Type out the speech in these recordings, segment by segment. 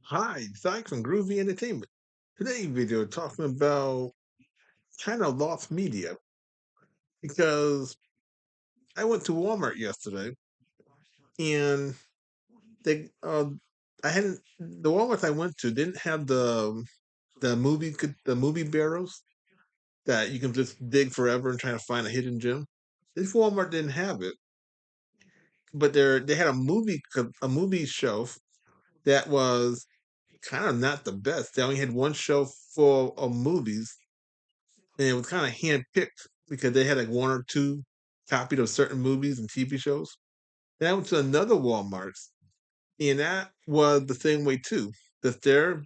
Hi, Zach from Groovy Entertainment. Today's video talking about kind of lost media because I went to Walmart yesterday and they I hadn't the Walmart I went to didn't have the movie barrels that you can just dig forever and try to find a hidden gem. This Walmart didn't have it, but they had a movie shelf that was kind of not the best. They only had one shelf full of movies and it was kind of handpicked because they had like one or two copied of certain movies and TV shows. Then I went to another Walmart's, and that was the same way too. That their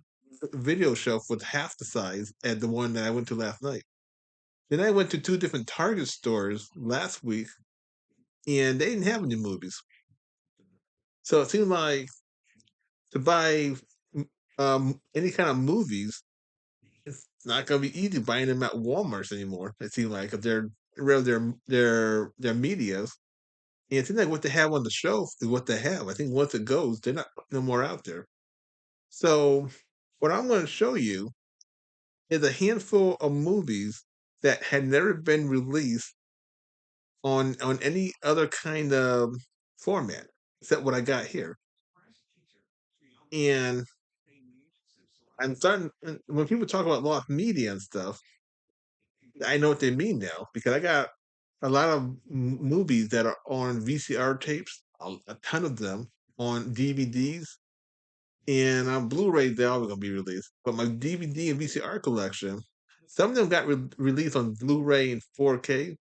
video shelf was half the size as the one that I went to last night. Then I went to two different Target stores last week, and they didn't have any movies. So it seemed like to buy any kind of movies, it's not going to be easy buying them at Walmart's anymore. It seemed like if they're rather their medias. And it seems like what they have on the shelf is what they have. I think once it goes, they're not putting no more out there. So what I'm going to show you is a handful of movies that had never been released on any other kind of format except what I got here. And I'm starting when people talk about lost media and stuff, I know what they mean now because I got a lot of movies that are on VCR tapes, a ton of them on DVDs. And on Blu-ray, they're always gonna be released. But my DVD and VCR collection, some of them got released on Blu-ray and 4K.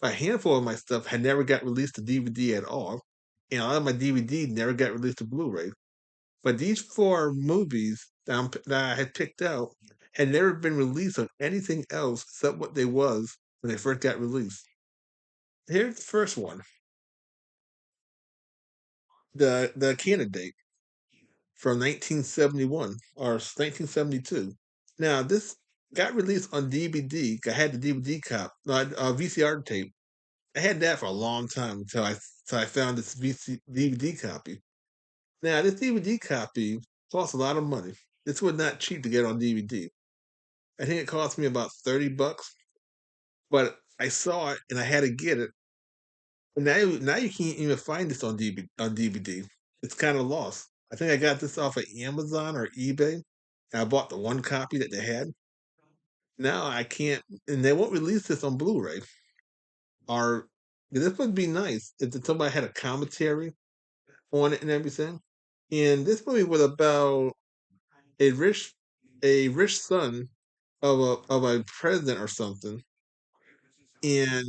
A handful of my stuff had never got released to DVD at all, and a lot of my DVD never got released to Blu-ray. But these four movies that I had picked out had never been released on anything else except what they was when they first got released. Here's the first one, the Candidate from 1971 or 1972. Now, this got released on DVD. I had the DVD VCR tape. I had that for a long time until I found this DVD copy. Now, this DVD copy cost a lot of money. This was not cheap to get on DVD. I think it cost me about $30, but I saw it and I had to get it. And now you can't even find this on DVD. It's kind of lost. I think I got this off of Amazon or eBay. And I bought the one copy that they had. Now I can't, and they won't release this on Blu-ray. Or this would be nice if somebody had a commentary on it and everything. And this movie was about a rich, a rich son of a president or something, and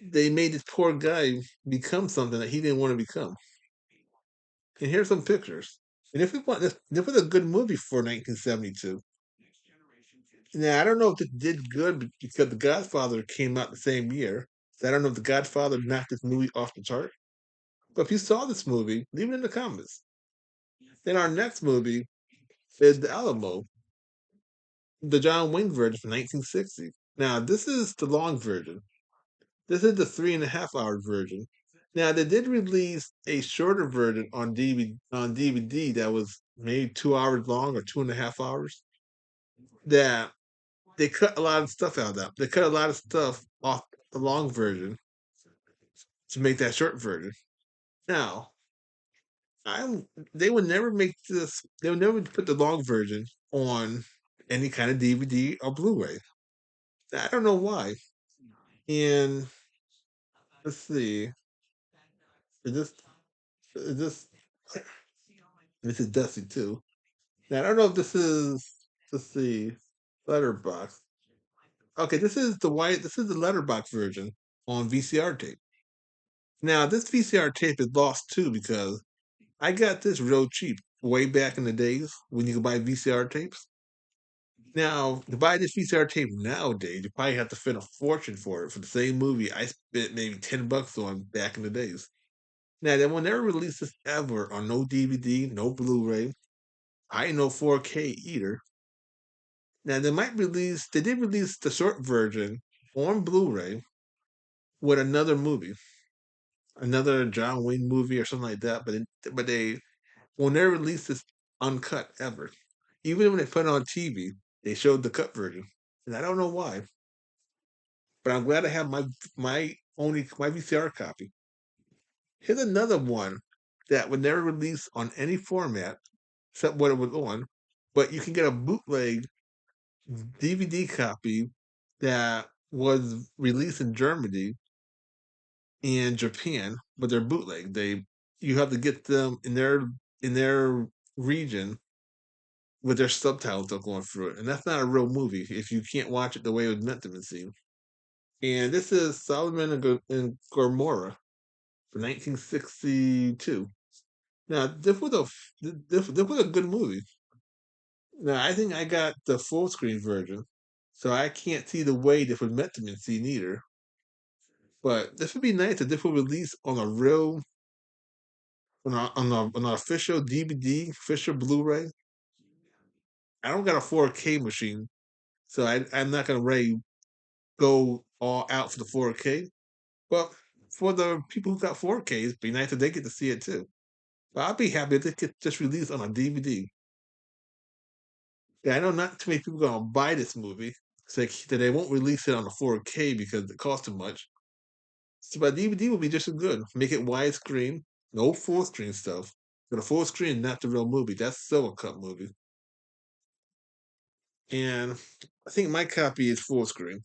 they made this poor guy become something that he didn't want to become. And here's some pictures. And if we want this was a good movie for 1972. Now I don't know if this did good because The Godfather came out the same year. So I don't know if The Godfather knocked this movie off the chart. But if you saw this movie, leave it in the comments. Then our next movie is The Alamo, the John Wayne version from 1960. Now this is the long version. This is the 3.5 hour version. Now they did release a shorter version on DVD that was maybe 2 hours long or 2.5 hours. That they cut a lot of stuff out of that. They cut a lot of stuff off the long version to make that short version. Now, I they would never make this. They would never put the long version on any kind of DVD or Blu-ray. I don't know why. And let's see, is this this is Dusty too. Now I don't know if this is, let's see, Letterbox. Okay, this is the white. This is the Letterbox version on VCR tape. Now this VCR tape is lost too because I got this real cheap way back in the days when you could buy VCR tapes. Now, to buy this VCR tape nowadays, you probably have to spend a fortune for it. For the same movie, I spent maybe $10 on back in the days. Now, they will never release this ever on no DVD, no Blu-ray, I no 4K either. Now, they did release the short version on Blu-ray with another movie, another John Wayne movie or something like that, but they will never release this uncut ever. Even when they put it on TV, they showed the cut version, and I don't know why. But I'm glad I have my VCR copy. Here's another one that would never release on any format except what it was on, but you can get a bootleg DVD copy that was released in Germany and Japan, but they're bootleg. You have to get them in their region with their subtitles still going through it, and that's not a real movie if you can't watch it the way it was meant to be seen. And this is Solomon and Gomorrah from 1962. Now, this was a good movie. Now, I think I got the full screen version, so I can't see the way this was meant to be seen either. But this would be nice if this was released on a real, on an official DVD, official Blu-ray. I don't got a 4K machine, so I'm not gonna really go all out for the 4K. But for the people who got 4K, it'd be nice if they get to see it too. But I'd be happy if it gets just released on a DVD. Yeah, I know not too many people gonna buy this movie, so that they won't release it on a 4K because it costs too much. So, but DVD would be just as good. Make it widescreen, no full screen stuff. But a full screen, not the real movie. That's still a cut movie. And I think my copy is full screen.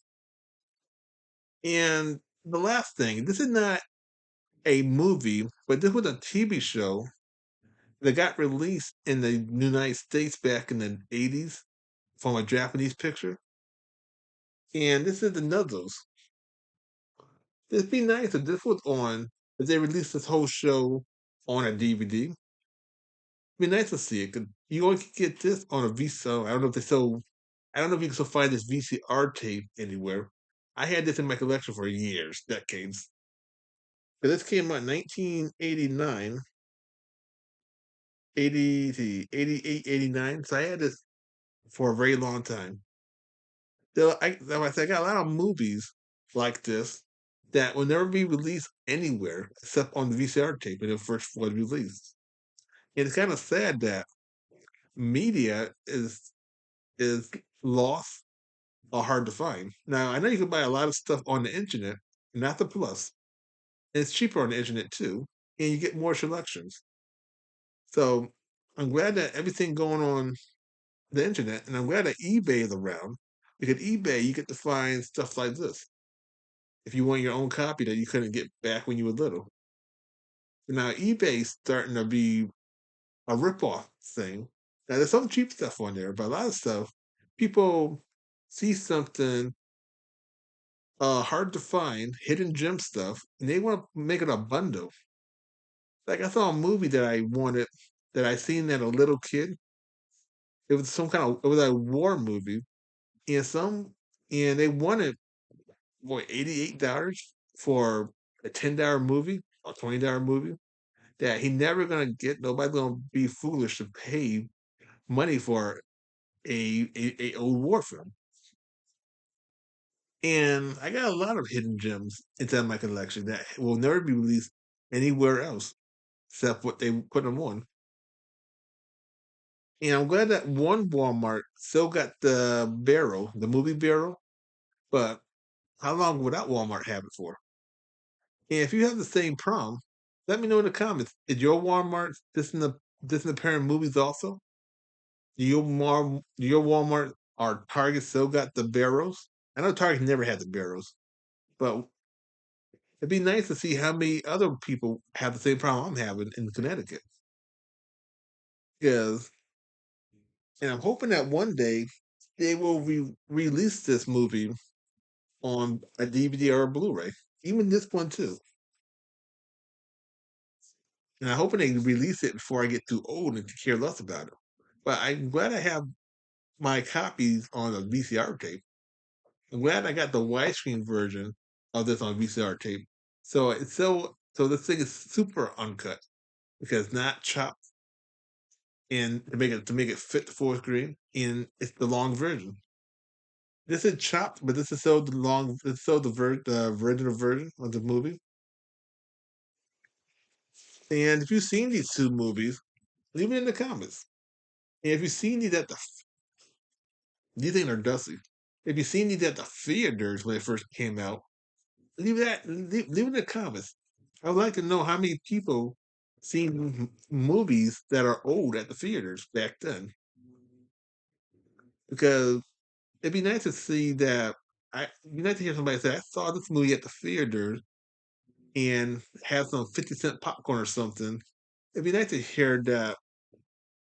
And the last thing, this is not a movie, but this was a TV show that got released in the United States back in the 80s from a Japanese picture. And this is the Nuzzles. It'd be nice if this was on, if they released this whole show on a DVD. It'd be nice to see it. 'Cause you only can get this on a VCR. I don't know if they still, I don't know if you can still find this VCR tape anywhere. I had this in my collection for years, decades. But this came out in 1989, 80, 88, 89. So I had this for a very long time. I got a lot of movies like this that will never be released anywhere except on the VCR tape when it first was released. And it's kind of sad that media is lost or hard to find. Now I know you can buy a lot of stuff on the internet, not the plus. And it's cheaper on the internet too, and you get more selections. So I'm glad that everything going on the internet, and I'm glad that eBay is around because eBay you get to find stuff like this if you want your own copy that you couldn't get back when you were little. Now eBay's starting to be a ripoff thing. Now there's some cheap stuff on there, but a lot of stuff people see something hard to find, hidden gem stuff, and they want to make it a bundle. Like I saw a movie that I wanted that I seen as a little kid. It was it was a war movie, and they wanted $88 for a $10 movie or $20 movie that he never gonna get. Nobody's gonna be foolish to pay money for a old war film. And I got a lot of hidden gems inside my collection that will never be released anywhere else except what they put them on. And I'm glad that one Walmart still got the barrel, the movie barrel, but how long would that Walmart have it for? And if you have the same problem, let me know in the comments. Is your Walmart this in the parent movies also? Do your Walmart or Target still got the barrels? I know Target never had the barrels, but it'd be nice to see how many other people have the same problem I'm having in Connecticut. Because, and I'm hoping that one day they will release this movie on a DVD or a Blu-ray, even this one too. And I'm hoping they release it before I get too old and care less about it. But I'm glad I have my copies on a VCR tape. I'm glad I got the widescreen version of this on VCR tape. So this thing is super uncut because it's not chopped and to make it fit the full screen, and it's the long version. This is chopped, but this is so the long. It's so the original version of the movie. And if you've seen these two movies, leave it in the comments. And if you've seen these at the, these things are dusty. If you've seen these at the theaters when it first came out, leave it in the comments. I would like to know how many people seen movies that are old at the theaters back then, because it'd be nice to see that. It'd be nice to hear somebody say, "I saw this movie at the theater and have some 50-cent popcorn or something." It'd be nice to hear that.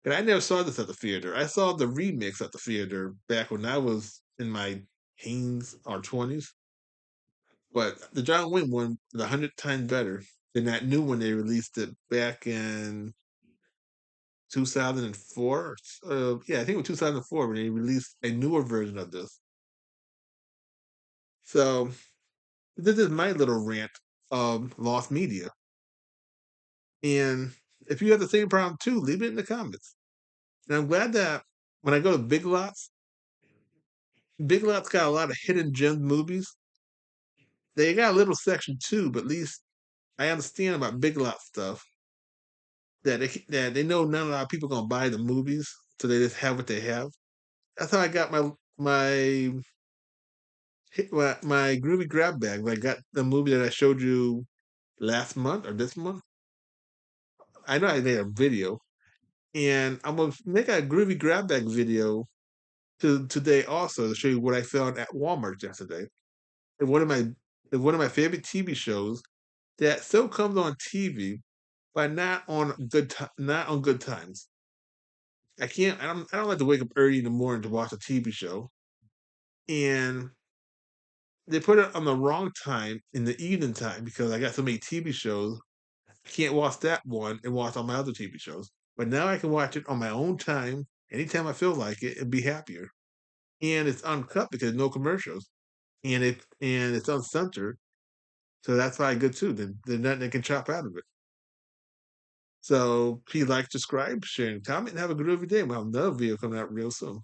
And I never saw this at the theater. I saw the remix at the theater back when I was in my teens or 20s. But the John Wayne one is 100 times better than that new one they released it back in 2004. Yeah, I think it was 2004 when they released a newer version of this. So this is my little rant of lost media. And if you have the same problem too, leave it in the comments. And I'm glad that when I go to Big Lots, Big Lots got a lot of hidden gem movies. They got a little section too, but at least I understand about Big Lots stuff that they know not a lot of people gonna buy the movies, so they just have what they have. That's how I got my groovy grab bag. When I got the movie that I showed you last month or this month. I know I made a video, and I'm gonna make a groovy grab bag video today also to show you what I found at Walmart yesterday. And one of my favorite TV shows that still comes on TV, but not on good times. I can't. I don't like to wake up early in the morning to watch a TV show, and they put it on the wrong time in the evening time because I got so many TV shows. I can't watch that one and watch all my other TV shows. But now I can watch it on my own time, anytime I feel like it, and be happier. And it's uncut because no commercials, and it's uncensored, so that's why good too. There's nothing they can chop out of it. So please like, subscribe, share, and comment, and have a groovy day. We'll have another video coming out real soon.